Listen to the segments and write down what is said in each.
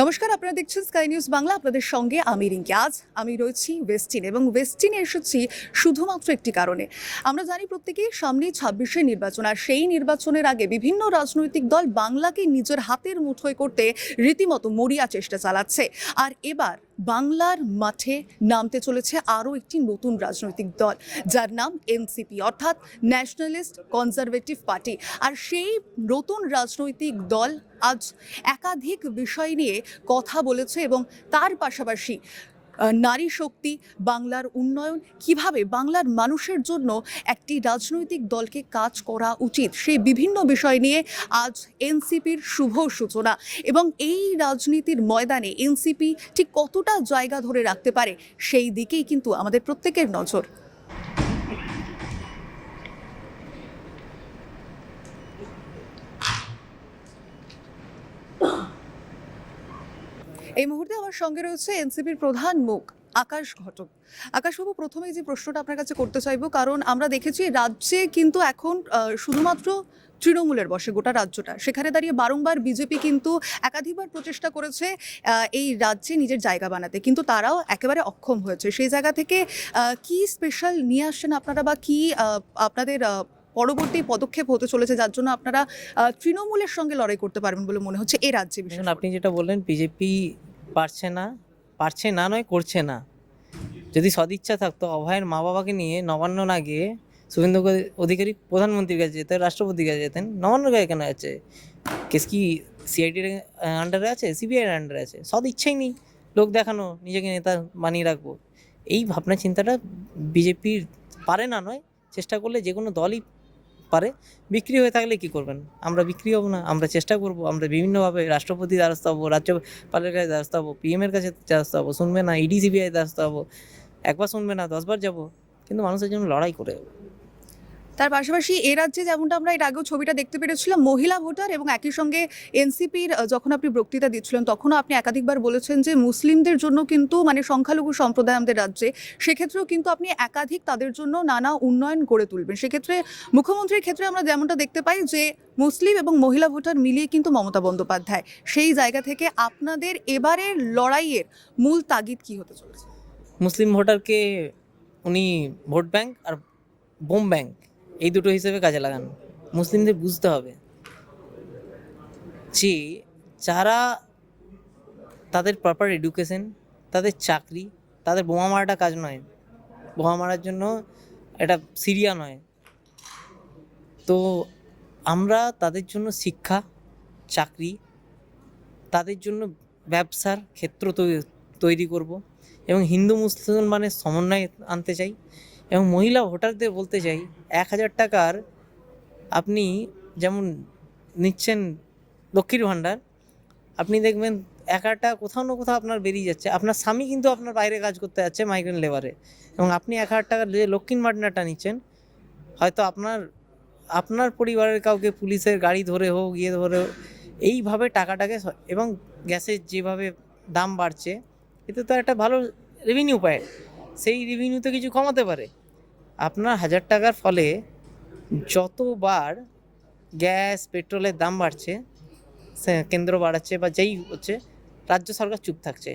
নমস্কার, আপনারা দেখছেন স্কাই নিউজ বাংলা। আপনাদের সঙ্গে আমি রিঙ্কি। আজ আমি রয়েছি ওয়েস্টিন এবং ওয়েস্টিনে এসেছি শুধুমাত্র একটি কারণে। আমরা জানি প্রত্যেকেই সামনে ২৬শে নির্বাচন, আর সেই নির্বাচনের আগে বিভিন্ন রাজনৈতিক দল বাংলাকে নিজের হাতের মুঠোয় করতে রীতিমতো মরিয়া চেষ্টা চালাচ্ছে। আর এবার বাংলার মাঠে নামতে চলেছে আরও একটি নতুন রাজনৈতিক দল, যার নাম এনসিপি, অর্থাৎ ন্যাশনালিস্ট কনজারভেটিভ পার্টি। আর সেই নতুন রাজনৈতিক দল আজ একাধিক বিষয় নিয়ে কথা বলেছে এবং তার পাশাপাশি নারী শক্তি, বাংলার উন্নয়ন, কিভাবে বাংলার মানুষের জন্য একটি রাজনৈতিক দলকে কাজ করা উচিত, সেই বিভিন্ন বিষয় নিয়ে আজ এনসিপির শুভ সূচনা। এবং এই রাজনীতির ময়দানে এনসিপি ঠিক কতটা জায়গা ধরে রাখতে পারে, সেই দিকেই কিন্তু আমাদের প্রত্যেকের নজর। এই মুহূর্তে আমার সঙ্গে রয়েছে এনসিপির প্রধান মুখ আকাশ ঘটক। আকাশবাবু, প্রথমেই যে প্রশ্নটা আপনার কাছে করতে চাইবো, কারণ আমরা দেখেছি রাজ্যে কিন্তু এখন শুধুমাত্র তৃণমূলের বসে গোটা রাজ্যটা, সেখানে দাঁড়িয়ে বারংবার বিজেপি কিন্তু একাধিকবার প্রচেষ্টা করেছে এই রাজ্যে নিজের জায়গা বানাতে, কিন্তু তারাও একেবারে অক্ষম হয়েছে। সেই জায়গা থেকে কি স্পেশাল নিয়ে আসছেন আপনারা, বা কি আপনাদের পরবর্তী পদক্ষেপ হতে চলেছে, যার জন্য আপনারা তৃণমূলের সঙ্গে লড়াই করতে পারবেন বলে মনে হচ্ছে এই রাজ্যে? বিশেষ আপনি যেটা বললেন, বিজেপি পারছে না নয়, করছে না। যদি সদিচ্ছা থাকতো, অভয়ের মা বাবাকে নিয়ে নবান্ন না গিয়ে শুভেন্দু অধিকারী প্রধানমন্ত্রীর কাছে যেতেন, রাষ্ট্রপতির কাছে যেতেন। নবান্ন গায়ে কেন আছে? কেস কি সিআইডির আন্ডারে আছে, সিবিআইয়ের আন্ডারে আছে? সদিচ্ছাই নেই, লোক দেখানো, নিজেকে নেতা বানিয়ে রাখবো, এই ভাবনা চিন্তাটা বিজেপির পারে না নয়, চেষ্টা করলে যে কোনো দলই পারে। বিক্রি হয়ে থাকলে কি করবেন? আমরা বিক্রি হব না, আমরা চেষ্টা করব, আমরা বিভিন্নভাবে রাষ্ট্রপতির দ্বারস্থ হবো, রাজ্যপালের কাছে দ্বারস্থ হবো, পিএমের কাছে দ্বারস্থ হবো, শুনবে না, ইডি সিবিআই দ্বারস্থ হবো, একবার শুনবে না 10বার যাবো, কিন্তু মানুষের জন্য লড়াই করে। তার পাশাপাশি এ রাজ্যে যেমনটা আমরা এর আগেও ছবিটা দেখতে পেরেছিলাম, মহিলা ভোটার, এবং একই সঙ্গে এনসিপির যখন আপনি বক্তৃতা দিচ্ছিলেন তখনও আপনি একাধিকবার বলেছেন যে মুসলিমদের জন্য কিন্তু, মানে সংখ্যালঘু সম্প্রদায় আমাদের রাজ্যে, সেক্ষেত্রেও কিন্তু আপনি একাধিক তাদের জন্য নানা উন্নয়ন গড়ে তুলবেন। সেক্ষেত্রে মুখ্যমন্ত্রীর ক্ষেত্রে আমরা যেমনটা দেখতে পাই যে মুসলিম এবং মহিলা ভোটার মিলিয়ে কিন্তু মমতা বন্দ্যোপাধ্যায়, সেই জায়গা থেকে আপনাদের এবারের লড়াইয়ের মূল তাগিদ কি হতে চলেছে? মুসলিম ভোটারকে উনি ভোট ব্যাংক আর বোম ব্যাংক, এই দুটো হিসেবে কাজে লাগান। মুসলিমদের বুঝতে হবে যে যারা তাদের প্রপার এডুকেশন, তাদের চাকরি, তাদের বোমা মারাটা কাজ নয়, বোমা মারার জন্য এটা সিরিয়া নয়। তো আমরা তাদের জন্য শিক্ষা, চাকরি, তাদের জন্য ব্যবসার ক্ষেত্র তৈরি করব, এবং হিন্দু মুসলমানের সমন্বয় আনতে চাই। এবং মহিলা ভোটারদের বলতে চাই, 1000 টাকার আপনি যেমন নিচ্ছেন লক্ষ্মীর ভাণ্ডার, আপনি দেখবেন 1000 টাকা কোথাও না কোথাও আপনার বেরিয়ে যাচ্ছে। আপনার স্বামী কিন্তু আপনার বাইরে কাজ করতে যাচ্ছে মাইগ্রেন্ট লেবারে, এবং আপনি 1000 টাকার যে লক্ষ্মীর ভাণ্ডারটা নিচ্ছেন, হয়তো আপনার পরিবারের কাউকে পুলিশের গাড়ি ধরে হোক, ধরে হোক, এইভাবে টাকাটাকে, এবং গ্যাসের যেভাবে দাম বাড়ছে, এতে তো একটা ভালো রেভিনিউ পায়, সেই রেভিনিউতে কিছু কমাতে পারে। আপনার 1000 টাকার ফলে যতবার গ্যাস পেট্রোলের দাম বাড়ছে, কেন্দ্র বাড়াচ্ছে বা যেই হচ্ছে, রাজ্য সরকার চুপ থাকছে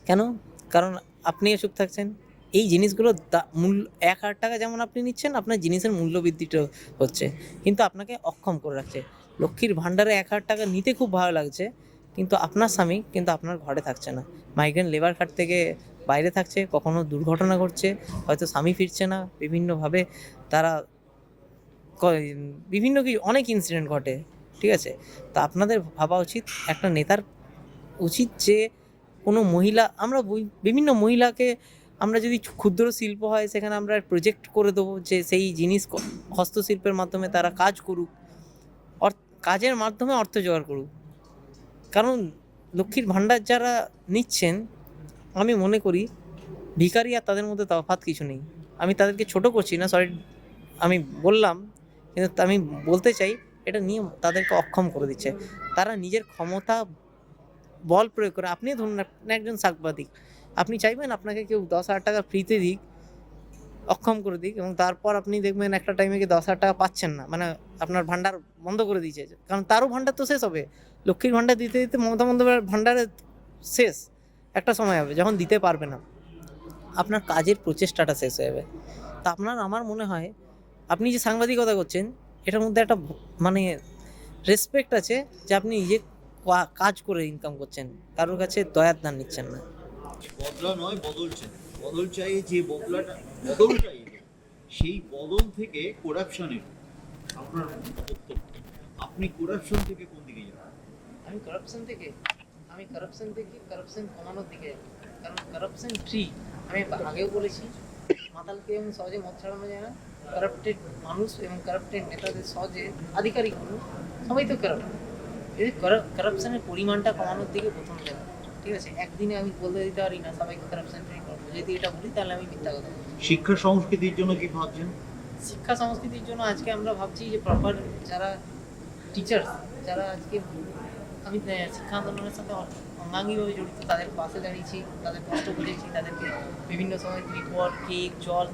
কেন? কারণ আপনিও চুপ থাকছেন। এই জিনিসগুলো মূল্য 1000 টাকা যেমন আপনি নিচ্ছেন, আপনার জিনিসের মূল্য বৃদ্ধিটা হচ্ছে, কিন্তু আপনাকে অক্ষম করে রাখছে। লক্ষ্মীর ভাণ্ডারে 1000 টাকা নিতে খুব ভালো লাগছে, কিন্তু আপনার স্বামী কিন্তু আপনার ঘরে থাকছে না, মাইগ্রেন্ট লেবার কার্ড থেকে বাইরে থাকছে, কখনো দুর্ঘটনা ঘটছে, হয়তো স্বামী ফিরছে না, বিভিন্নভাবে তারা বিভিন্ন অনেক ইনসিডেন্ট ঘটে, ঠিক আছে? তো আপনাদের ভাবা উচিত, একটা নেতার উচিত যে কোনো মহিলা, আমরা বিভিন্ন মহিলাকে, আমরা যদি ক্ষুদ্র শিল্প হয় সেখানে আমরা প্রজেক্ট করে দেবো, যে সেই জিনিস হস্তশিল্পের মাধ্যমে তারা কাজ করুক, কাজের মাধ্যমে অর্থ জোগাড় করুক। কারণ লক্ষ্মীর ভাণ্ডার যারা নিচ্ছেন, আমি মনে করি ভিখারি আর তাদের মধ্যে তফাৎ কিছু নেই। আমি তাদেরকে ছোট করছি না, সরি, আমি বললাম, কিন্তু আমি বলতে চাই এটা নিয়ে তাদেরকে অক্ষম করে দিচ্ছে। তারা নিজের ক্ষমতা বল প্রয়োগ করে, আপনি ধরুন আপনি একজন সাংবাদিক, আপনি চাইবেন আপনাকে কেউ 10,000 টাকা ফ্রিতে দিক? অক্ষম করে দিক, এবং তারপর আপনি দেখবেন একটা টাইমে গিয়ে 10,000 টাকা পাচ্ছেন না, মানে আপনার ভান্ডার বন্ধ করে দিয়েছে, কারণ তারও ভান্ডার তো শেষ হবে। লক্ষ্মীর ভান্ডার দিতে দিতে মমতা বন্দ্যোপাধ্যায়ের ভান্ডারে শেষ একটা সময় হবে যখন দিতে পারবে না, আপনার কাজের প্রচেষ্টাটা শেষ হয়ে যাবে। তা আমার মনে হয় আপনি যে সাংবাদিকতা করছেন এটার মধ্যে একটা মানে রেসপেক্ট আছে, যে আপনি নিজে কাজ করে ইনকাম করছেন, কারোর কাছে দয়ার দান নিচ্ছেন না। বদলা নয়, বদল চাই। বদল চাই, যে বদল চাই, সেই বদল থেকে করাপশনের আপনার বক্তব্য, আপনি করাপশন থেকে কোন দিকে যাবেন? আমি কারাপশন কমানোর দিকে যাবো। কারণ কারাপশন ফ্রি, আমি আগেও বলেছি, মাতালকে এবং সহজে মদ ছাড়ানো যায় না। কারাপ্টেড মানুষ এবং কারাপ্টেড নেতাদের সহজে আধিকারিক মানুষ সবাই তো কারাপ্ট। এই কারাপশনের পরিমাণটা কমানোর দিকে প্রথম যাবো। ঠিক আছে, একদিনে আমি বলতে দিতে পারি না সবাইকে কারাপশন ফ্রি করবো, যদি এটা বলি তাহলে আমি মিথ্যা কথা বলবো। শিক্ষা সংস্কৃতির জন্য কি ভাবছেন? শিক্ষা সংস্কৃতির জন্য আজকে আমরা ভাবছি যে প্রপার যারা টিচার্স, যারা আজকে আমি শিক্ষা আন্দোলনের সাথে অঙ্গাঙ্গিভাবে জড়িত, তাদের পাশে দাঁড়িয়েছি, তাদের কষ্ট বুঝেছি, তাদেরকে বিভিন্ন সময় রিপোর্ট, কেক, জল,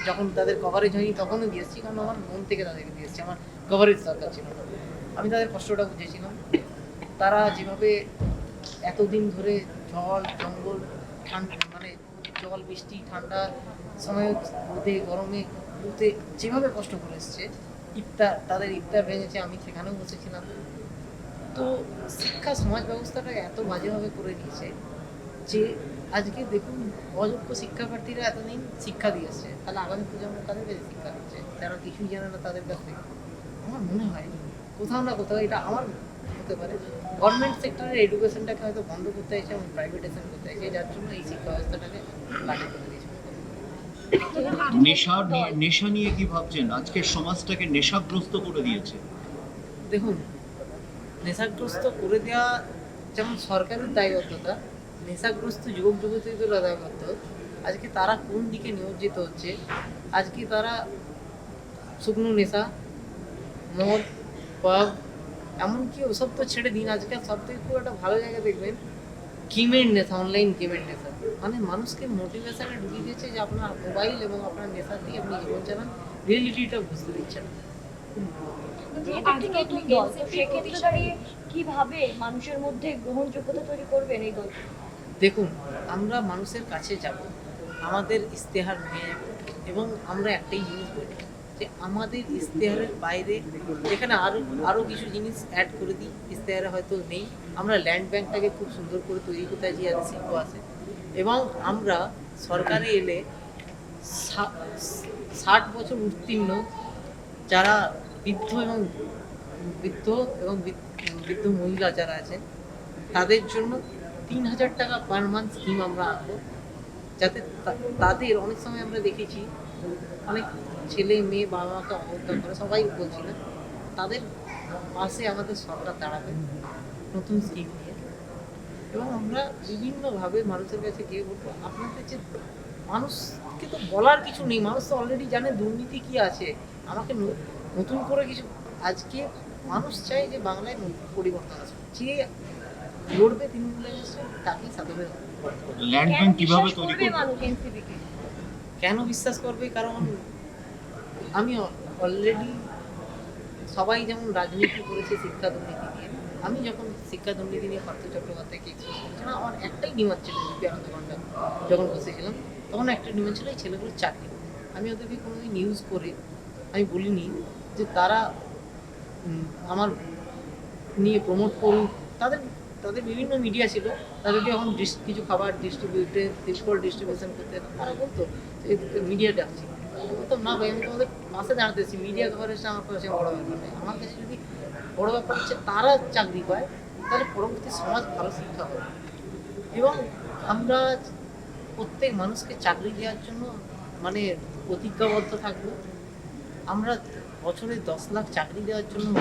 যখন তাদের কভারেজ হয়নি তখনও দিয়ে এসেছি, কারণ আমার মন থেকে তাদেরকে দিয়ে এসেছি, আমার কভারেজ দরকার ছিল না। আমি তাদের কষ্টটা বুঝেছিলাম। তারা যেভাবে এতদিন ধরে জল, জঙ্গল, ঠান্ডা, মানে জল, বৃষ্টি, ঠান্ডা সময়, রোদে, গরমে, রোদে যেভাবে কষ্ট করে এসছে, তাদের ইফতার ভেঙেছে, আমি সেখানেও বসেছিলাম। তো শিক্ষা সমাজ ব্যবস্থাটাকে এত বাজেভাবে করে দিয়েছে যে আজকে দেখুন, অযোগ্য শিক্ষার্থীরা এতদিন শিক্ষা দিয়ে আসছে, তাহলে আগামী প্রজন্ম কাদের কাছে শিক্ষা দিচ্ছে যারা কিছুই জানে না তাদের কাছ থেকে? আমার মনে হয় কোথাও না কোথাও এটা আমার হতে পারে গভর্নমেন্ট সেক্টরের এডুকেশনটাকে হয়তো বন্ধ করতে চাইছে এবং প্রাইভেটাইজেশন করতে চাইছে, যার জন্য এই শিক্ষা ব্যবস্থাটাকে বাতিল করে দিয়েছে। নেশা নিয়ে কি ভাবছেন? আজকের সমাজটাকে নেশাগ্রস্ত করে দিয়েছে। দেখুন, নেশাগ্রস্ত করে দেওয়া যেমন সরকারের দায়বদ্ধতা, নেশাগ্রস্ত যুবক যুবতীদেরও দায়বদ্ধ। আজকে তারা কোন দিকে নিয়োজিত হচ্ছে, আজকে তারা শুকনো নেশা, মদ, পাব, এমনকি ওসব তো ছেড়ে দিন, আজকাল সব থেকে খুব একটা ভালো জায়গা দেখবেন গেমের নেশা, অনলাইন গেমের নেশা। মানে মানুষকে মোটিভেশনে ঢুকিয়ে দিয়েছে যে আপনার মোবাইল এবং আপনার নেশা দিয়ে আপনি জীবন চালান, রিয়েলিটিটা বুঝতে দিচ্ছে না। আজকে নতুন দল, তো সেক্ষেত্রে দাঁড়িয়ে কিভাবে মানুষের মধ্যে গ্রহণযোগ্যতা তৈরি করবেন এই দল? দেখুন, আমরা মানুষের কাছে যাব, আমাদের ইশতেহার নিয়ে যাব, এবং আমরা একটাই জিনিস বলি যে আমাদের ইশতেহারের বাইরে এখানে আরও কিছু জিনিস অ্যাড করে দিই, ইশতেহারে হয়তো নেই। আমরা ল্যান্ড ব্যাংকটাকে খুব সুন্দর করে তৈরি করতে চাই, যাতে শিল্প আছে, এবং আমরা সরকারে এলে 60 বছর উত্তীর্ণ যারা বৃদ্ধ মহিলা যারা আছেন তাদের জন্য 3,000 টাকা পার মান্থ স্কিম আমরা আনবো, যাতে তাদের, অনেক সময় আমরা দেখেছি অনেক ছেলে মেয়ে বাবা মাকে অবহেলা করে, সবাই বলছি না, তাদের পাশে আমাদের সরকার দাঁড়াবে নতুন স্কিম নিয়ে। এবং আমরা বিভিন্নভাবে মানুষের কাছে গিয়ে বলবো, আপনাদের যে মানুষকে তো বলার কিছু নেই, মানুষ তো অলরেডি জানে দুর্নীতি কি আছে, আমাকে নতুন করে কিছু। আজকে মানুষ চাই যে বাংলায় পরিবর্তন আছে, যে লড়বে তৃণমূলের কাছে তাকেই সাধবে। ল্যান্ড ব্যাংক কিভাবে তৈরি করবে? মানুষ এনসিপিকে কেন বিশ্বাস করবে? কারণ আমি অলরেডি, সবাই যেমন রাজনীতি করেছে শিক্ষা দুর্নীতি নিয়ে, আমি যখন শিক্ষা দুর্নীতি নিয়ে পার্থ চট্টোপাধ্যায়কে এক্সপ্রেস করছিলাম, আমার একটাই ডিমান্ড ছিল, বিপি আনন্দ ঘন্টা যখন বসেছিলাম তখন একটা ডিমান্ড ছিল এই ছেলেগুলোর চাকরি। আমি ওদেরকে কোনোদিন নিউজ করে আমি বলিনি যে তারা আমার নিয়ে প্রমোট করুক, তাদের বিভিন্ন মিডিয়া ছিল, তাদেরকে যখন কিছু খাবার ডিস্ট্রিবিউশন করতে তারা বলতো মিডিয়া ডাকছি, বলতাম না ভাই, আমি তোমাদের পাশে দাঁড়াতেছি, মিডিয়া কভারেজটা আমার কাছে বড় ব্যাপার নেই, আমার কাছে যদি বড় ব্যাপার হচ্ছে তারা চাকরি পায়, তাহলে পরবর্তী সমাজ ভালো শিক্ষা হবে। এবং আমরা প্রত্যেক মানুষকে চাকরি দেওয়ার জন্য মানে প্রতিজ্ঞাবদ্ধ থাকবো। আমরা বছরে 10 লাখ চাকরি দেওয়ার জন্য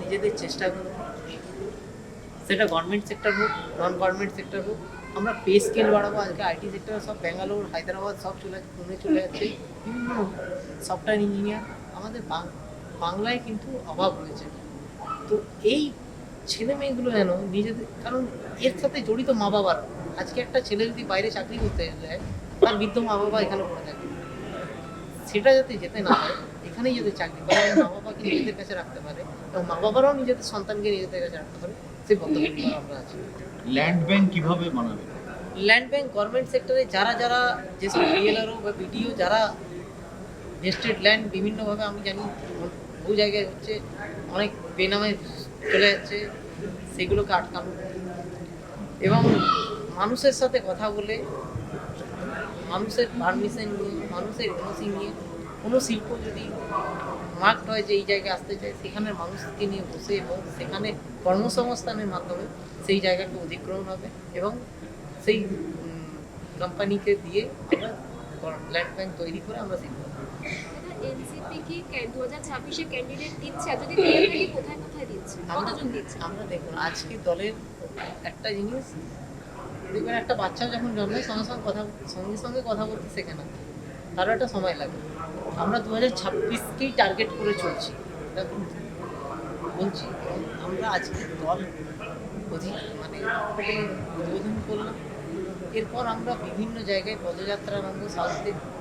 নিজেদের চেষ্টা করব, সেটা গভর্নমেন্ট সেক্টর হোক, নন গভর্নমেন্ট সেক্টর হোক। আমরা পে স্কেল বাড়াবো। আজকে আইটি সেক্টর সব ব্যাঙ্গালোর, হায়দ্রাবাদ সব পুনে চলে যাচ্ছে, বিভিন্ন সফটওয়্যার ইঞ্জিনিয়ার। আমাদের বাংলায় কিন্তু অভাব রয়েছে। তো এই ছেলে মেয়েগুলো যেন নিজেদের, কারণ এর সাথে জড়িত মা বাবার। আজকে একটা ছেলে যদি বাইরে চাকরি করতে যায়, তার বৃদ্ধ মা বাবা এখানে পড়ে থাকে, সেটা যাতে যেতে না হয়, এখানেই যাতে চাকরি করে, মা বাবাকে নিজেদের কাছে রাখতে পারে এবং মা বাবারাও নিজেদের সন্তানকে নিজেদের কাছে রাখতে পারে, সেই পদ্ধতি আমরা আছি। ল্যান্ড ব্যাংক কিভাবে বানাবে? ল্যান্ড ব্যাংক গভর্নমেন্ট সেক্টরে যারা যেসব বিএলআরও বা বিডিও যারা ভেস্টেড ল্যান্ড বিভিন্নভাবে, আমি জানি বহু জায়গায় হচ্ছে, অনেক বেনামে চলে যাচ্ছে, সেগুলোকে আটকানো এবং মানুষের সাথে কথা বলে, মানুষের পারমিশন নিয়ে, মানুষের এনওসি নিয়ে কোনো শিল্প যদি মার্কড হয় যে এই জায়গায় আসতে চায়, সেখানে মানুষকে নিয়ে বসে এবং সেখানে কর্মসংস্থানের মাধ্যমে সেই জায়গাকে অধিগ্রহণ হবে এবং সেই কোম্পানিকে দিয়ে আমরা ল্যান্ড ব্যাংক তৈরি করে আমরা শিল্প। এনসিপি কি 2026-এ ক্যান্ডিডেট দিচ্ছে? যদি দিয়ে থাকে কোথায় কোথায় দিচ্ছে, কতজন দিচ্ছে? আমরা দেখুন আজকে দলের একটা জিনিস দেখবেন, একটা বাচ্চা যখন জন্মায় সঙ্গে সঙ্গে কথা বলতে শেখে না, তারও একটা সময় লাগে। আমরা 2026কেই টার্গেট করে চলছি, এটা বলছি। আমরা আজকে দল উদ্বোধন করলাম, এরপর আমরা বিভিন্ন জায়গায় পদযাত্রা আরম্ভ, সাউথ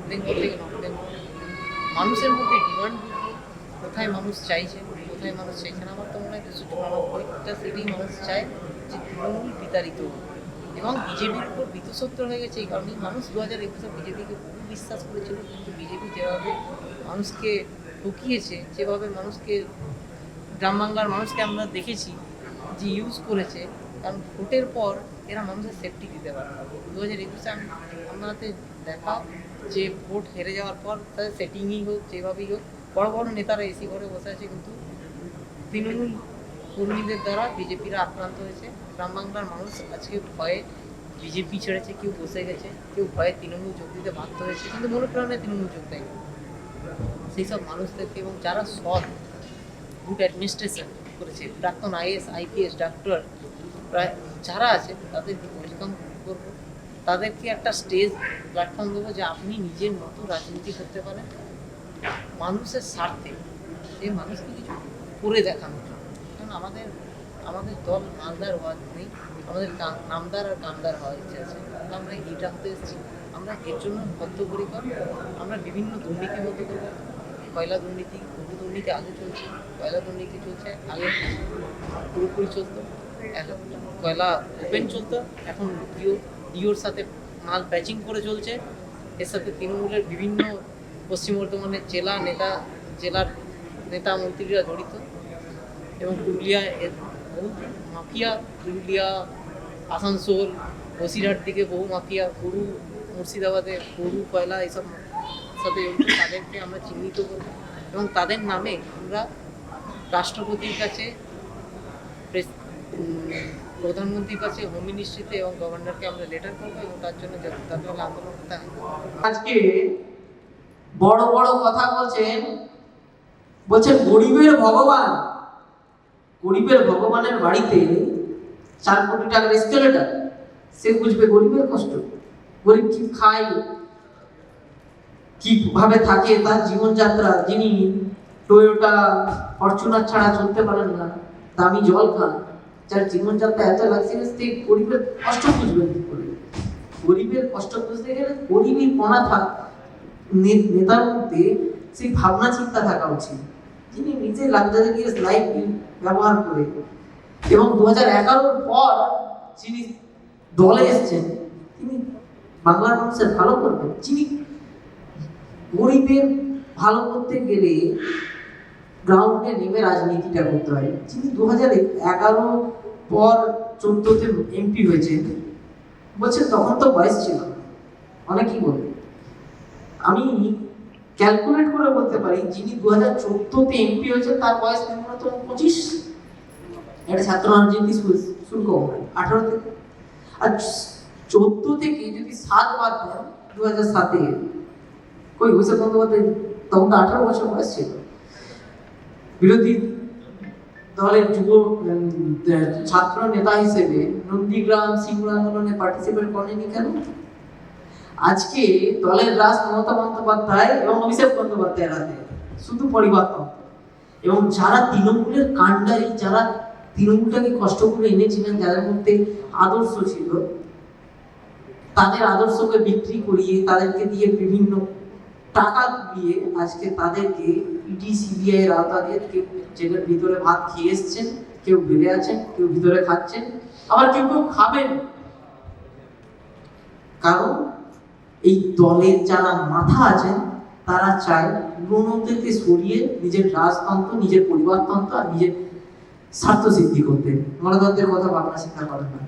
বেঙ্গল থেকে নর্থ বেঙ্গল, মানুষের মধ্যে ডিমান্ড বুঝবো, কোথায় মানুষ চাইছে, কোথায় মানুষ চাইছে না। আমার তো মনে হয় 294টা সিটেই মানুষ চায় যে তৃণমূল বিতাড়িত হোক এবং বিজেপির উপর বিতসত্তর হয়ে গেছে। এই কারণেই মানুষ 2021-এ বিজেপিকে বহু বিশ্বাস করেছিল, কিন্তু বিজেপি যেভাবে মানুষকে ঠকিয়েছে, যেভাবে মানুষকে, গ্রাম বাংলার মানুষকে আমরা দেখেছি যে ইউজ করেছে, কারণ ভোটের পর এরা মানুষের সেফটি দিতে পারে। 2021-এ আমাদের দেখা যে ভোট হেরে যাওয়ার পর তাদের সেটিংই হোক, যেভাবেই হোক, বড় বড় নেতারা এসি ঘরে বসে আছে, কিন্তু তৃণমূল কর্মীদের দ্বারা বিজেপিরা আক্রান্ত হয়েছে। গ্রাম বাংলার মানুষ আজকে ভয়ে বিজেপি ছেড়েছে, কেউ বসে গেছে, কেউ ভয়ে তৃণমূল যোগ দিতে বাধ্য হয়েছে, কিন্তু মনে প্রাণে তৃণমূল যোগ দেয়নি। সেই সব মানুষদেরকে এবং যারা সৎ গুড অ্যাডমিনিস্ট্রেশন করেছে, প্রাক্তন আইএস, আইপিএস, ডাক্তার প্রায় যারা আছে, তাদেরকে ওয়েলকাম করবো, তাদেরকে একটা স্টেজ প্ল্যাটফর্ম দেবো যে আপনি নিজের মতো রাজনীতি করতে পারেন মানুষের স্বার্থে, সেই মানুষকে কিছু করে দেখানোর জন্য। কারণ আমাদের দল মালদার হওয়ার নেই, আমাদের নামদার আর কামদার হওয়ার ইচ্ছে আছে। আমরা এটা হতে এসেছি, আমরা এর জন্য বদ্ধপরিকর। আমরা বিভিন্ন দুর্নীতির মধ্যে করবো, কয়লা দুর্নীতি, বহু দুর্নীতি আগে চলছে, কয়লা দুর্নীতি চলছে, আগে পুরোপুরি চলতো, কয়লা ওপেন চলতো, এখন ডিওর সাথে মাল প্যাচিং করে চলছে। এর সাথে তৃণমূলের বিভিন্ন পশ্চিম বর্ধমানের জেলার নেতা মন্ত্রীরা জড়িত এবং পুরুলিয়া এর বহু মাফিয়া, পুরুলিয়া, আসানসোল, বসিরহাট দিকে বহু মাফিয়া, গরু, মুর্শিদাবাদে গরু, কয়লা, এসব সাথে তাদেরকে আমরা চিহ্নিত করব এবং তাদের নামে আমরা রাষ্ট্রপতির কাছে, প্রধানমন্ত্রীর কাছে, হোম মিনিস্ট্রিতে এবং গভর্নরকে আমরা লেটার করবো এবং তার জন্য তাদের আন্দোলন করতে হবে। আজকে বড় বড় কথা বলছেন গরিবের ভগবানের বাড়িতে 4 কোটি টাকার এসকেলেটর, সে বুঝবে গরিবের কষ্ট, গরিব কি খায়, কিভাবে থাকে, তার জীবনযাত্রা, যিনি টয়োটা ফরচুনার ছাড়া চলতে পারেন না, দামি জল খান, যার জীবনযাত্রা এত লাক্সারিয়াস, গরিবের কষ্ট বুঝবেন কি করে? গরিবের কষ্ট বুঝতে গেলে গরিবই পনা নেতার মধ্যে সেই ভাবনা চিন্তা থাকা উচিত, যিনি নিজে লাক্সারিয়াস লাইফ ব্যবহার করে এবং 2011-র পর যিনি দলে এসেছেন, তিনি বাংলার মানুষের ভালো করবেন। যিনি গরিবের ভালো করতে গেলে গ্রাউন্ডে নেমে রাজনীতিটা করতে হয়। যিনি 2011 পর 14-তে এমপি হয়েছেন, বলছেন তখন তো বয়স ছিল, অনেকেই বলে, আমি ক্যালকুলেট করে বলতে পারি যিনি 2014-তে এমপি হয়েছে তার বয়স ন্যূনতম 25। একটা ছাত্র রাজনীতি শুরু করবো 18 থেকে, আর 14 থেকে যদি 7 বাদ দেন 2007-এ, কই অভিষেক বন্দ্যোপাধ্যায় তখন তো 18 বছর বয়স ছিল। বিরোধী দলের যুব ছাত্র নেতা হিসেবে নন্দীগ্রাম সিঙ্গুর আন্দোলনে পার্টিসিপেট করেনি কেন? আজকে দলের রাজ মমতা বন্দ্যোপাধ্যায় এবং অভিষেক বন্দ্যোপাধ্যায়ের হাতে, শুধু পরিবর্তন। এবং যারা তৃণমূলের কাণ্ডারি, যারা তৃণমূলটাকে কষ্ট করে এনেছিলেন, যাদের মধ্যে আদর্শ ছিল, তাদের আদর্শকে বিক্রি করিয়ে তাদেরকে দিয়ে বিভিন্ন টাকা তুলিয়ে আজকে তাদেরকে ইডি সিবিআই এর আওতা দিয়ে কেউ জেলের ভিতরে ভাত খেয়ে এসছেন, কেউ বেড়ে আছেন, কেউ ভিতরে খাচ্ছেন, আবার কেউ কেউ খাবেন। কারণ এই দলের যারা মাথা আছেন তারা চায় পুরনোদেরকে সরিয়ে নিজের রাজতন্ত্র, নিজের পরিবারতন্ত্র আর নিজের স্বার্থ সিদ্ধি করতে। গণতন্ত্রের কথা ভাবনা চিন্তা করেন না।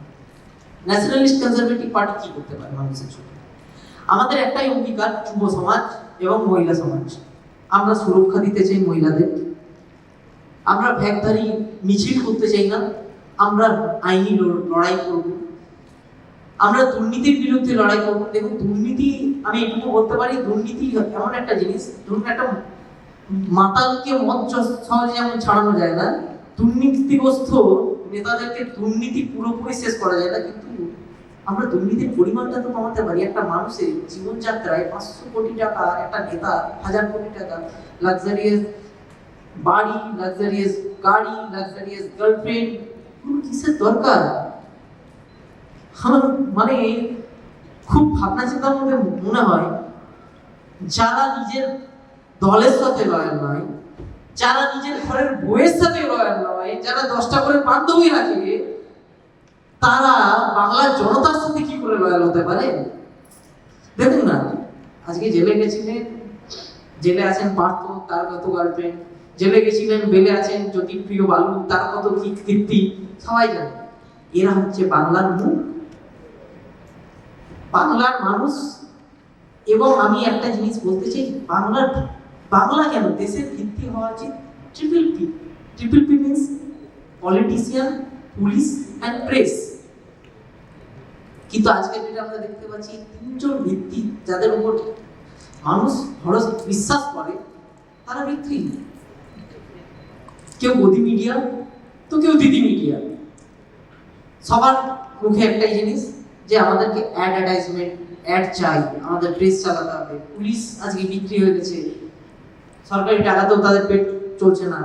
ন্যাশনালিস্ট কনজারভেটিভ পার্টি কি করতে পারে মানুষের জন্য? আমাদের একটাই অঙ্গীকার, যুব সমাজ এবং মহিলা সমাজ। আমরা সুরক্ষা দিতে চাই মহিলাদের, আমরা ভ্যাগধারী মিছিল করতে চাই না, আমরা আইনি লড়াই করব, আমরা দুর্নীতির বিরুদ্ধে লড়াই করব। দেখুন, দুর্নীতি, আমি এটুকু বলতে পারি, দুর্নীতি এমন একটা জিনিস, ধরুন একটা মাতালকে মদ সহজে যেমন ছাড়ানো যায় না, দুর্নীতিগ্রস্ত নেতাদেরকে দুর্নীতি পুরোপুরি শেষ করা যায় না, কিন্তু আমরা দুর্নীতির পরিমাণটা তো কমাতে পারি। একটা মানুষের জীবনযাত্রায় 500 কোটি টাকা, একটা নেতা 1000 কোটি টাকা, লাক্সারিয়াস বাড়ি, লাক্সারিয়াস গাড়ি, লাক্সারিয়াস গার্লফ্রেন্ড, কিসের দরকার? আমার মানে খুব ভাবনা চিন্তার মধ্যে মনে হয়, যারা নিজের দলের সাথে লয়াল নয়, যারা নিজের ঘরের বউয়ের সাথে লয়াল নয়, যারা 10টা করে বান্ধবী রাখে, তারা বাংলার জনতার সাথে কি করে লয়াল হতে পারে? দেখুন না, আজকে জেলে গেছিলেন, জেলে আছেন পার্থ, তার কত গার্লফ্রেন্ড, জেলে গেছিলেন বেলে আছেন জ্যোতিপ্রিয় বালু, তার কত কি কীর্তি, সবাই জানে। এরা হচ্ছে বাংলার মুখ, বাংলার মানুষ। এবং আমি একটা জিনিস বলতে চাই, বাংলা কেন দেশের ভিত্তি হওয়া উচিত triple P. Triple P means politician, police and press. কিন্তু আজকের দিনে আমরা দেখতে পাচ্ছি 3জন ভিত্তি যাদের উপর মানুষ বিশ্বাস করে, তারা বিক্রি। কেউ গদি মিডিয়া, তো কেউ দিদি মিডিয়া। সবার মুখে একটাই জিনিস, যে আমাদেরকে অ্যাডভার্টাইজমেন্ট, অ্যাড চাই, আমাদের প্রেস চালাতে হবে। পুলিশ আজকে বিক্রি হয়ে গেছে, সরকারি টাকাতেও তাদের পেট চলছে না,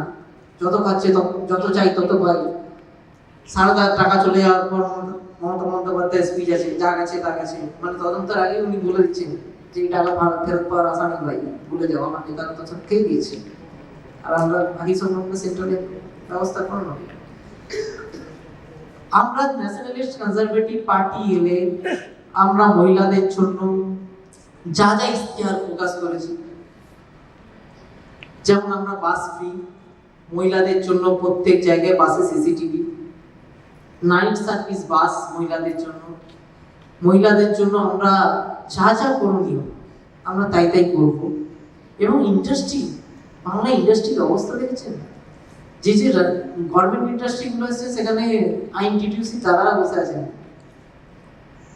যত খাচ্ছে যত চাই তত পাই। সারা টাকা চলে যাওয়ার পর মমতা বন্দ্যোপাধ্যায় স্পিচ আছে, যা গেছে তা গেছে, মানে তদন্তের আগে উনি বলে দিচ্ছেন যে এই টাকা ফেরত পাওয়ার আশা নেই ভাই, ভুলে যাওয়া, মানে তারা তো খেয়ে দিয়েছে। আর আমরা বাকি সংক্রান্ত সেন্ট্রালের ব্যবস্থা করলো। আমরা ন্যাশনালিস্ট কনজারভেটিভ পার্টি এলে আমরা মহিলাদের জন্য যা যা ইশতেহার প্রকাশ করেছি, যেমন আমরা বাস ফ্রি, মহিলাদের জন্য প্রত্যেক জায়গায় বাসে সিসিটিভি, নাইট সার্ভিস বাস মহিলাদের জন্য, মহিলাদের জন্য আমরা যা যা করণীয় আমরা তাই করব। এবং ইন্ডাস্ট্রি, বাংলা ইন্ডাস্ট্রির অবস্থা দেখেছেন, যে গভর্নমেন্ট ইন্ডাস্ট্রিগুলো আছে সেখানে আইন টিটিউসি তারা বসে আছেন,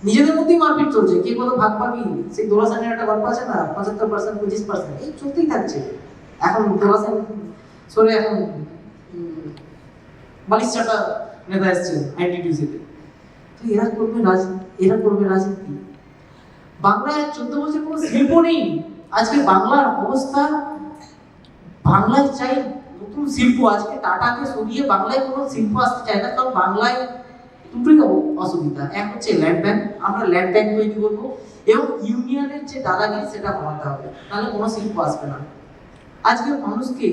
নিজেদের মধ্যেই মারপিট চলছে, কে কত ভাগ পাবি। সেই দোলাসানের একটা গল্প আছে না, 75%, 25%, এই চলতেই থাকছে। এখন দোলাসান সরে এখন বালিশাটা নেতা এসছেন আইন টিটিউসিতে। তো এরা করবে রাজনীতি। বাংলায় 14 বছর কোনো শিল্প নেই। আজকে বাংলার অবস্থা, বাংলায় চাই নতুন শিল্প। আজকে টাটাকে সরিয়ে বাংলায় কোনো শিল্প আসতে চায় না, কারণ বাংলায় দুটোই অসুবিধা। এক হচ্ছে ল্যান্ড ব্যাংক, আমরা ল্যান্ড ব্যাংক তৈরি করবো, এবং ইউনিয়নের যে দাদাগিরি সেটা কমাতে হবে, তাহলে কোনো শিল্প আসবে না। আজকে মানুষকে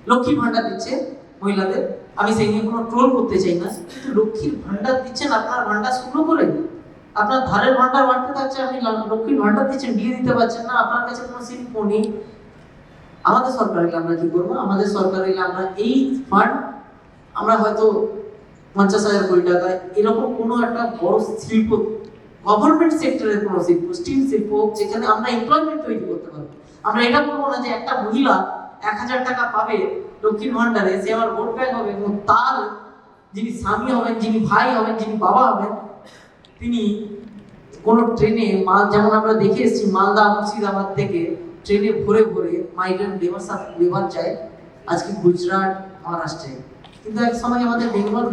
লক্ষ্মী ভান্ডার দিচ্ছে মহিলাদের, আমি সেই নিয়ে কোনো ট্রোল করতে চাই না, কিন্তু লক্ষ্মীর ভান্ডার দিচ্ছেন, আপনার ভান্ডার শুরু করে আপনার ধারের ভান্ডার বাড়তে থাকছে, আপনি লক্ষ্মীর ভান্ডার দিচ্ছেন, বিয়ে দিতে পারছেন না, আপনার কাছে কোনো শিল্প নেই। আমাদের সরকার এলে আমরা কি করবো? আমাদের সরকার এলে আমরা এই ফান্ড, আমরা হয়তো 50,000 কোটি টাকা এরকম কোনো একটা বড় শিল্প, গভর্নমেন্ট সেক্টরের কোনো শিল্প, স্টিল শিল্প, যেখানে আমরা এমপ্লয়মেন্ট তৈরি করতে পারবো। আমরা এটা বলবো না যে একটা মহিলা 1000 টাকা পাবে লক্ষ্মীর ভান্ডারে, সে আমার ভোট ব্যাংক হবে, এবং তার যিনি স্বামী হবেন, যিনি ভাই হবেন, যিনি বাবা হবেন, তিনি কোনো ট্রেনে যেমন আমরা দেখে এসেছি মালদা মুর্শিদাবাদ থেকে ট্রেনে ভরে ভরে মাইগ্রেন্ট লেবার যায় আজকে গুজরাট, মহারাষ্ট্রে। কিন্তু এক সময় আমাদের বেঙ্গল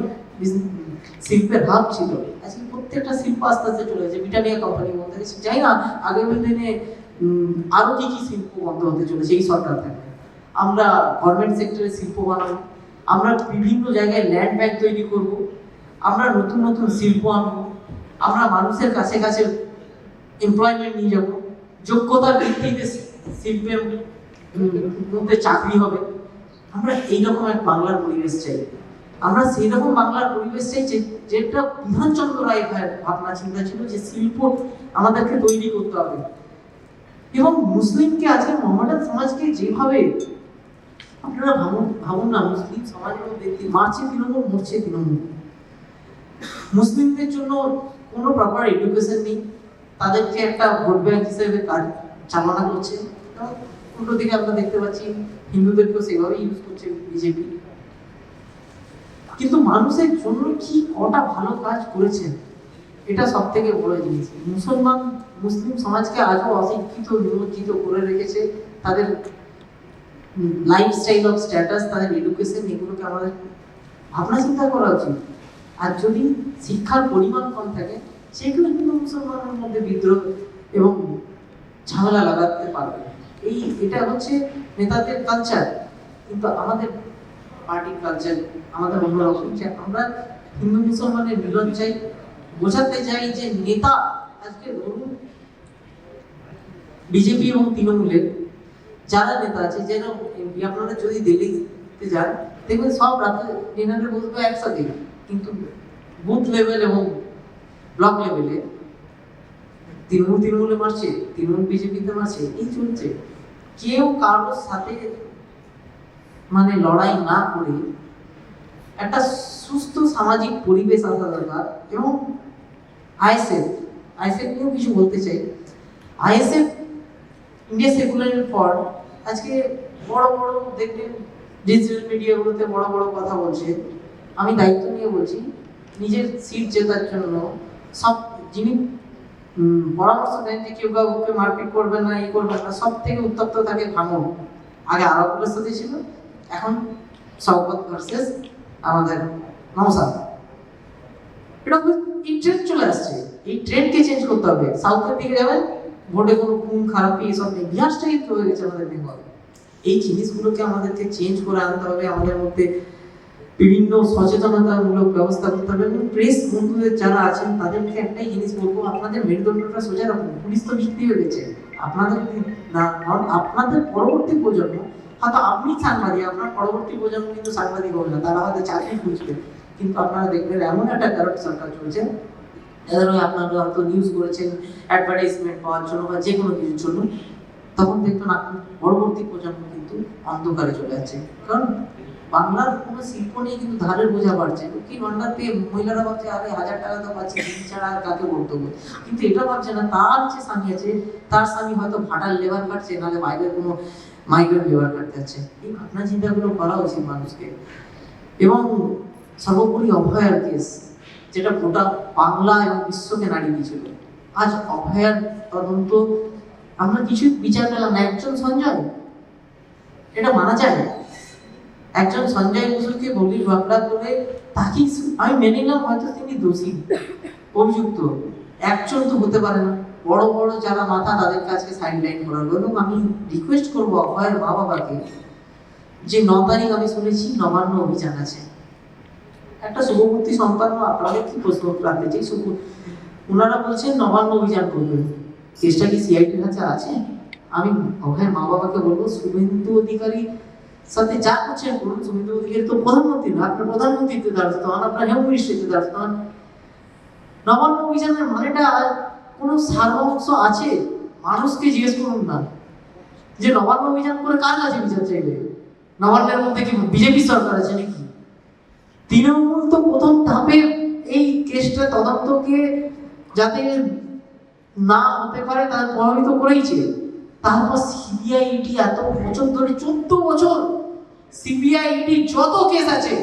শিল্পের হাব ছিল, আজকে প্রত্যেকটা শিল্প আস্তে আস্তে চলে গেছে। ব্রিটানিয়া কোম্পানি বন্ধ হয়েছে, যাই না আগামী দিনে আরো কি কি শিল্প বন্ধ হতে চলেছে এই সরকার থেকে। আমরা গভর্নমেন্ট সেক্টরে শিল্প বানাবো, আমরা বিভিন্ন জায়গায় ল্যান্ড ব্যাংক তৈরি করব, আমরা নতুন নতুন শিল্প আনবো, আমরা মানুষের কাছে কাছে এমপ্লয়মেন্ট নিয়ে যাব, যোগ্যতার ভিত্তিতে শিল্পের মধ্যে চাকরি হবে। আমরা এইরকম এক বাংলার পরিবেশ চাই। আমরা সেই রকম বাংলার পরিবেশ চাই যেটা বিধানচন্দ্র রায় ভাবনা চিন্তা ছিল, যে শিল্প আমাদেরকে তৈরি করতে হবে। এবং মুসলিমকে আজকে মোহামেডান সমাজকে যেভাবে, আপনারা ভাবুন না, মুসলিম সমাজের মধ্যে মারছে তৃণমূল, মরছে তৃণমূল। মুসলিমদের জন্য কোনো প্রপার এডুকেশন নেই, তাদেরকে একটা ভোট ব্যাংক হিসেবে কাজ চালনা করছে। উল্টো দিকে আমরা দেখতে পাচ্ছি হিন্দুদেরকেও সেভাবে ইউজ করছে বিজেপি। কিন্তু মানুষের জন্য কি কটা ভালো কাজ করেছেন, এটা সব থেকে বড় জিনিস। মুসলিম সমাজকে আজও অশিক্ষিত, নিমজ্জিত করে রেখেছে। তাদের লাইফস্টাইল অফ স্ট্যাটাস, তাদের এডুকেশন, এগুলোকে আমাদের ভাবনা চিন্তা করা উচিত। আর যদি শিক্ষার পরিমাণ কম থাকে, সেগুলো কিন্তু মুসলমানের মধ্যে বিদ্রোহ এবং ঝামেলা লাগাতে পারবে। এটা হচ্ছে নেতাদের কালচার। কিন্তু আমাদের পার্টির কালচার আমাদের অন্যরকম, যে আমরা হিন্দু মুসলমানের মিলন চাই, বোঝাতে চাই যে নেতা, আজকে ধরুন বিজেপি এবং তৃণমূলের যারা নেতা আছে, যেরকম এমপি, আপনারা যদি দিল্লিতে যান দেখবেন সব রাতে ডিনারে বসবে একসাথে, কিন্তু বুথ লেভেল এবং ব্লক লেভেলে তৃণমূলে মারছে, তৃণমূল বিজেপিতে মারছে, এই চলছে। কেউ কারোর সাথে মানে লড়াই না করে একটা সুস্থ সামাজিক পরিবেশ আসা দরকার। এবং আইএসএফ নিয়েও কিছু বলতে চাই। আইএসএফ, ইন্ডিয়া সেকুলার ফ্রন্ট, আজকে বড় বড় দেখবেন ডিজিটাল মিডিয়াগুলোতে বড় বড় কথা বলছে। আমি দায়িত্ব নিয়ে বলছি, নিজের সিট জেতার জন্য সব যিনি পরামর্শ দেন যে কেউ কাউকে মারপিট করবেন না, এই করবেন না, সব থেকে উত্তপ্ত থাকে ভাঙন। আগে আরবগুলোর সাথে ছিল, এখন শওকত ভার্সেস আমাদের নওশাদ। এটা এই ট্রেন্ড চলে আসছে, এই ট্রেন্ডকে চেঞ্জ করতে হবে। সাউথের দিকে যাবেন, ভোটে কোনো খুন খারাপি এসব নেই, বিহারটাই কিন্তু হয়ে গেছে আমাদের বেঙ্গল। এই জিনিসগুলোকে আমাদেরকে চেঞ্জ করে আনতে হবে। আমাদের মধ্যে বিভিন্ন সচেতনতামূলক ব্যবস্থা করতে হবে। এবং প্রেস বন্ধুদের যারা আছেন তাদেরকে একটাই জিনিস বলবো, আপনাদের মেরুদণ্ডটা সোজা রাখুন। পুলিশ তো ভিত্তি হয়ে গেছে, আপনাদের না, আপনাদের পরবর্তী প্রজন্ম, হয়তো আপনি সাংবাদিক, আপনার পরবর্তী প্রজন্ম কিন্তু সাংবাদিক হবে না, তারা হয়তো চাকরি খুঁজবে। কিন্তু আপনারা দেখবেন এমন একটা কারাপ্ট সরকার চলছে, এদের আপনারা হয়তো নিউজ করেছেন অ্যাডভার্টাইজমেন্ট পাওয়ার জন্য বা যে কোনো কিছুর জন্য, তখন দেখবেন আপনার পরবর্তী প্রজন্ম কিন্তু অন্ধকারে চলে যাচ্ছে। কারণ বাংলার কোনো শিল্প নিয়ে কিন্তু ধারের বোঝা বাড়ছে। লক্ষ্মীর ভান্ডার পেয়ে মহিলারা ভাবছে আরে 1000 টাকা তো পাচ্ছে, দিন ছাড়া আর কাকে বক্তব্য। কিন্তু এটা ভাবছে না, তার যে স্বামী আছে, তার স্বামী হয়তো ভাটার লেবার কাটছে, নাহলে বাইরের কোনো মাইগ্রেন্ট লেবার কাটতে যাচ্ছে। এই ভাবনা চিন্তাগুলো করা উচিত মানুষকে। এবং সর্বোপরি অভয়ার কেস, যেটা গোটা বাংলা এবং বিশ্বকে নাড়িয়ে দিয়েছিল, আজ অভয়ার তদন্ত আমরা কিছু বিচার পেলাম না। একজন সঞ্জয়, এটা মানা যায়, একজন সঞ্জয় বসুকে বলির বাংলা করে তাকে আমি মেনে নিলাম, হয়তো তিনি দোষী, অভিযুক্ত, একজন তো হতে পারে না। বড় বড় যারা মাথা, তাদের কাছে সাইডলাইন করার। এবং আমি রিকোয়েস্ট করবো অভয়ের মা বাবাকে, যে 9 তারিখ আমি শুনেছি নবান্ন অভিযান আছে, একটা শুভমূর্তি সম্পন্ন, আপনাদের কি প্রশ্ন রাখতে চাই, ওনারা বলছেন নবান্ন অভিযান করবেন। কেসটা কি সিআইডির কাছে আছে? আমি অভয়ের মা বাবাকে বলবো, শুভেন্দু অধিকারী সাথে যা করছেন করুন। শুভেন্দু অধিকারী তো প্রধানমন্ত্রী না, আপনার প্রধানমন্ত্রীতে দ্বারস্থ হন, আপনার হোম মিনিস্ট্রিতে দ্বারস্থ হন। নবান্ন অভিযানের মানেটা কোনো সারবংশ আছে? মানুষকে জিজ্ঞেস করুন না যে নবান্ন অভিযান করে কার কাছে বিচার চাইবে। নবান্নের মধ্যে কি বিজেপি সরকার আছে নাকি? তৃণমূল তো প্রথম ধাপে এই কেসটা তদন্তকে যাতে না হতে পারে তাদের প্রভাবিত করেইছে। তারপর সিবিআই ইডি এত বছর ধরে, 14 বছর সিবিআই ইডি যত কেস আছে,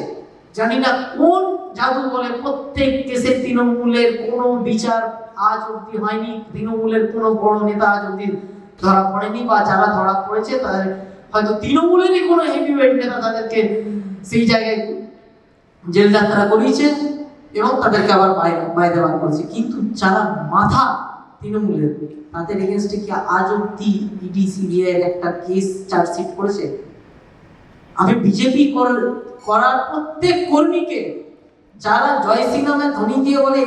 জানি না কোন জাদু বলে প্রত্যেক কেসে তৃণমূলের কোনো বিচার আজ অব্দি হয়নি। তৃণমূলের কোনো বড় নেতা আজ অব্দি ধরা পড়েনি, বা যারা ধরা পড়েছে তাদের হয়তো তৃণমূলেরই কোনো হেভিওয়েট নেতা তাদেরকে সেই জায়গায় জেল যাত্রা করিয়েছে এবং তাদেরকে আবার বাইরে বার করেছে। কিন্তু যারা মাথা তৃণমূলের, তাদের এগেনস্টে কি আজ অব্দি ইডি সিবিআই একটা কেস চার্জশিট করেছে? আমি বিজেপি করার প্রত্যেক কর্মীকে, যারা জয় শ্রী নামে ধ্বনি দিয়ে বলে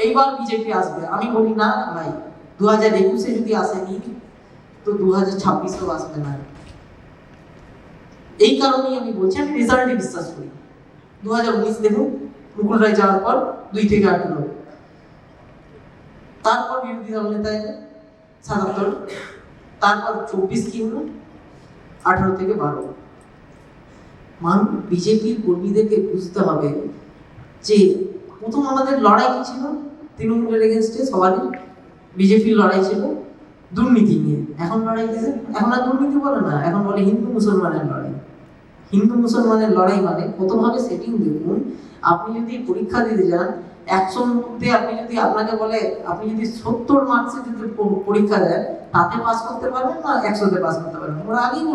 এইবার বিজেপি আসবে, আমি বলি না ভাই, 2021-এ যদি আসেনি, তো 2026 আসবে না। এই কারণেই আমি বলছি আমি রেজাল্টে বিশ্বাস করি। 2019 দেখুন, মুকুল রায় যাওয়ার পর 2 থেকে 8 হলো, তারপর বিরোধী দল নেতা এলো 77, তারপর 24 কি হলো 18 থেকে 12। বিজেপির কর্মীদেরকে বুঝতে হবে যে প্রথম আমাদের লড়াই কি ছিল, তৃণমূলের এগেনস্টে সবারই বিজেপির লড়াই ছিল দুর্নীতি নিয়ে। এখন লড়াই কিসে? এখন আর দুর্নীতি বলে না, এখন বলে হিন্দু মুসলমানের লড়াই। হিন্দু মুসলমানের লড়াই মানে কতভাবে সেটিং দেখুন। আপনি যদি পরীক্ষা দিতে যান 100-র মধ্যে আপনি যদি আপনাকে বলে আপনি যদি 70 মার্কসে যদি পরীক্ষা দেন তাতে পাস করতে পারবেন না 100-তে পাস করতে পারবেন, ওরা আগেই